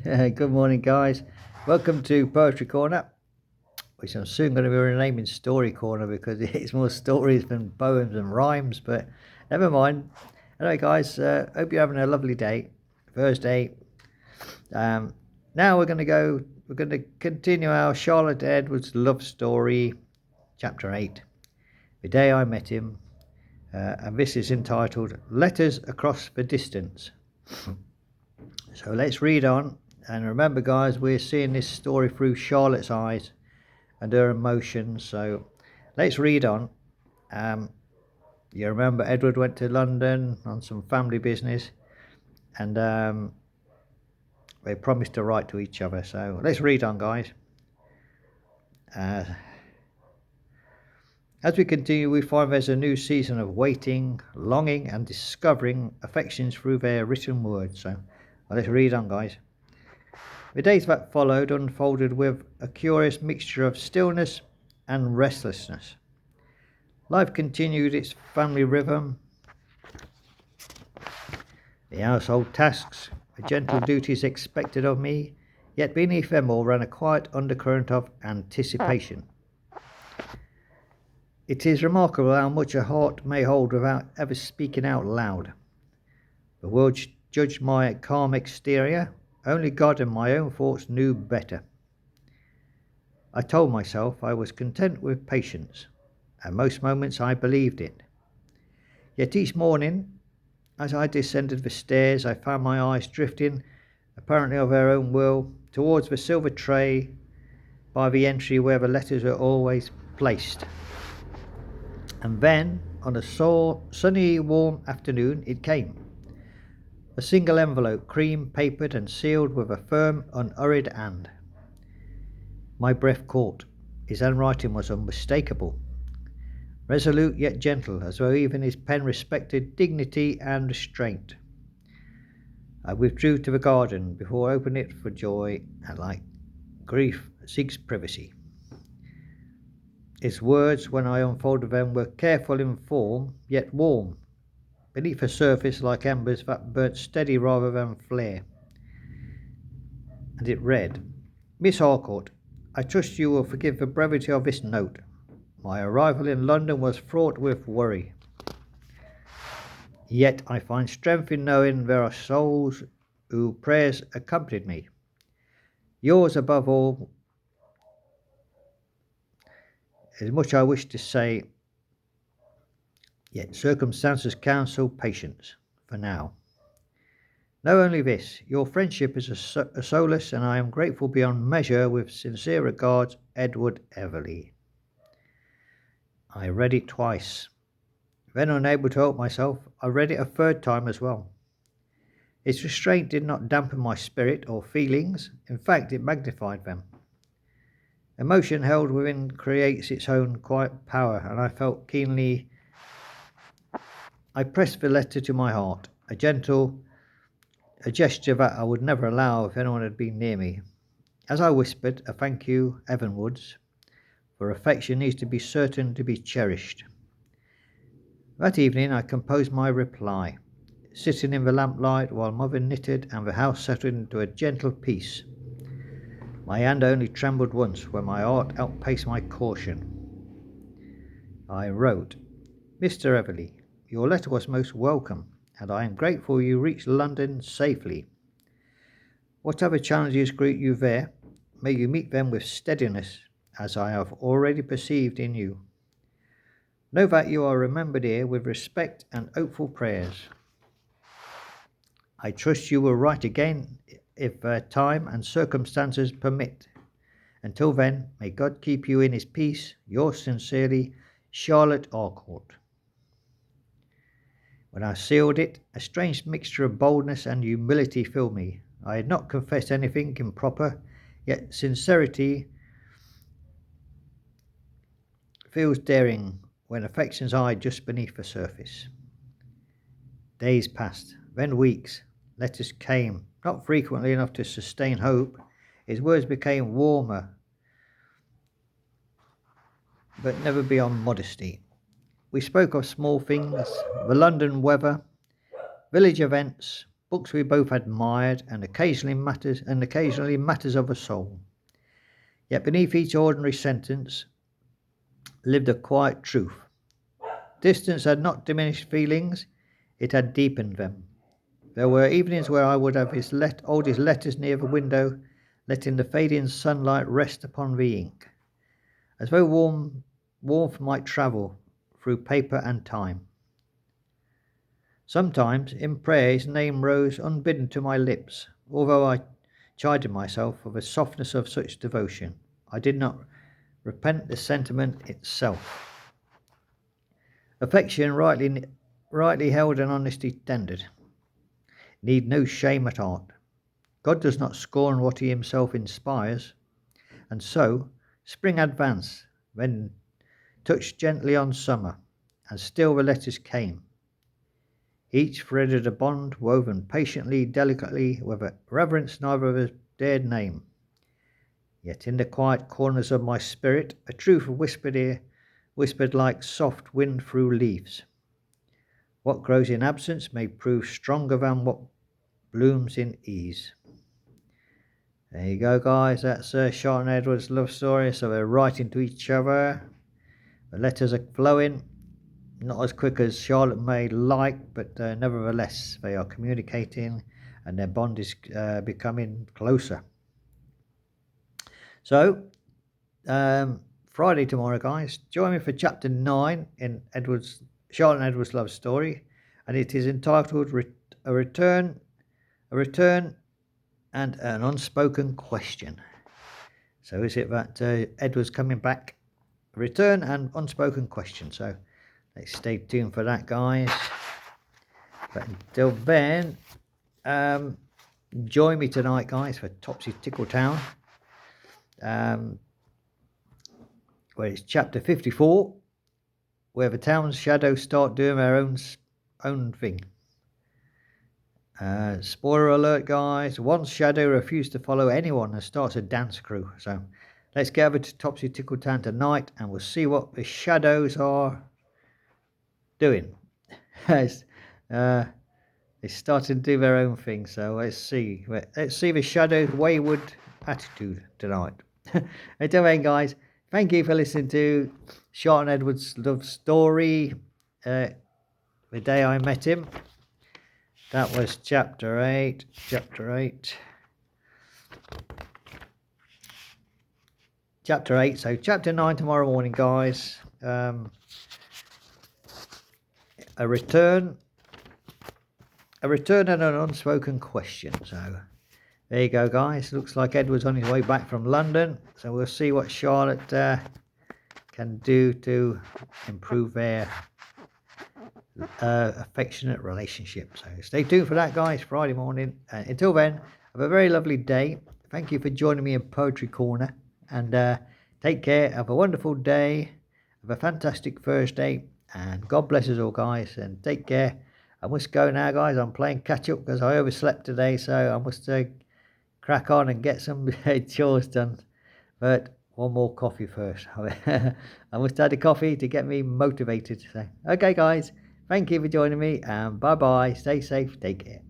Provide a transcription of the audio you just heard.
Good morning, guys. Welcome to Poetry Corner, which I'm soon going to be renaming Story Corner because it's more stories than poems and rhymes, but never mind. Anyway, guys, hope you're having a lovely day. Thursday. Now we're going to continue our Charlotte Edwards love story, chapter 8. The day I met him, and this is entitled Letters Across the Distance. So let's read on. And remember, guys, we're seeing this story through Charlotte's eyes and her emotions. So let's read on. You remember Edward went to London on some family business, and they promised to write to each other. So let's read on, guys. As we continue, we find there's a new season of waiting, longing, and discovering affections through their written words. So let's read on, guys. The days that followed unfolded with a curious mixture of stillness and restlessness. Life continued its family rhythm. The household tasks, the gentle duties expected of me, yet beneath them all ran a quiet undercurrent of anticipation. It is remarkable how much a heart may hold without ever speaking out loud. The world judged my calm exterior. Only God and my own thoughts knew better. I told myself I was content with patience, and most moments I believed it. Yet each morning, as I descended the stairs, I found my eyes drifting, apparently of their own will, towards the silver tray by the entry where the letters were always placed. And then, on a sunny, warm afternoon, it came. A single envelope, cream-papered and sealed with a firm, unhurried hand. My breath caught. His handwriting was unmistakable. Resolute yet gentle, as though even his pen respected dignity and restraint. I withdrew to the garden before opening it for joy, and like grief seeks privacy. His words, when I unfolded them, were careful in form, yet warm. Beneath a surface like embers that burnt steady rather than flare. And it read, Miss Harcourt, I trust you will forgive the brevity of this note. My arrival in London was fraught with worry. Yet I find strength in knowing there are souls whose prayers accompanied me. Yours above all. As much I wish to say, yet circumstances counsel patience, for now. Know only this, your friendship is a solace, and I am grateful beyond measure. With sincere regards, Edward Everley. I read it twice. Then, unable to help myself, I read it a third time as well. Its restraint did not dampen my spirit or feelings. In fact, it magnified them. Emotion held within creates its own quiet power, and I felt keenly. I pressed the letter to my heart, a gesture that I would never allow if anyone had been near me. As I whispered, a thank you, Evanwoods, for affection needs to be certain to be cherished. That evening I composed my reply, sitting in the lamplight while Mother knitted and the house settled into a gentle peace. My hand only trembled once when my heart outpaced my caution. I wrote, Mr. Everley, your letter was most welcome, and I am grateful you reached London safely. Whatever challenges greet you there, may you meet them with steadiness, as I have already perceived in you. Know that you are remembered here with respect and hopeful prayers. I trust you will write again if time and circumstances permit. Until then, may God keep you in his peace. Yours sincerely, Charlotte Harcourt. When I sealed it, a strange mixture of boldness and humility filled me. I had not confessed anything improper, yet sincerity feels daring when affections hide just beneath the surface. Days passed, then weeks. Letters came, not frequently enough to sustain hope. His words became warmer, but never beyond modesty. We spoke of small things, the London weather, village events, books we both admired, and occasionally matters of a soul. Yet beneath each ordinary sentence lived a quiet truth. Distance had not diminished feelings, it had deepened them. There were evenings where I would have hold his letters near the window, letting the fading sunlight rest upon the ink, as though warmth might travel through paper and time. Sometimes, in prayer, his name rose unbidden to my lips. Although I chided myself for the softness of such devotion, I did not repent the sentiment itself. Affection rightly held and honestly tendered need no shame at heart. God does not scorn what he himself inspires, and so spring advanced, then touched gently on summer, and still the letters came. Each threaded a bond woven patiently, delicately, with a reverence neither of us dared name. Yet in the quiet corners of my spirit, a truth whispered like soft wind through leaves. What grows in absence may prove stronger than what blooms in ease. There you go, guys. That's Charlotte and Edward's love story. So they're writing to each other. The letters are flowing. Not as quick as Charlotte may like, but nevertheless, they are communicating and their bond is becoming closer. So, Friday tomorrow, guys, join me for chapter 9 in Charlotte and Edward's love story, and it is entitled A Return and an Unspoken Question. So is it that Edward's coming back? Return and unspoken question. So let's stay tuned for that, guys. But until then, join me tonight, guys, for Topsy Tickle Town, where it's chapter 54, where the town's shadows start doing their own thing. Spoiler alert, guys. One shadow refused to follow anyone and starts a dance crew. So let's get over to Topsy Tickle Town tonight and we'll see what the shadows are doing. They started to do their own thing. So let's see the shadows' wayward attitude tonight. Until then, guys, thank you for listening to Charlotte and Edward's love story. The day I met him. That was chapter 8. So chapter 9 tomorrow morning, guys. A return and an unspoken question. So there you go, guys. Looks like Edward's on his way back from London. So we'll see what Charlotte can do to improve their affectionate relationship. So stay tuned for that, guys, Friday morning. Until then, have a very lovely day. Thank you for joining me in Poetry Corner, and take care. Have a wonderful day. Have a fantastic Thursday, and God bless us all, guys, and take care. I must go now, guys. I'm playing catch up because I overslept today, so I must crack on and get some chores done. But one more coffee first. I must have a coffee to get me motivated. So, okay, guys. Thank you for joining me, and bye-bye. Stay safe. Take care.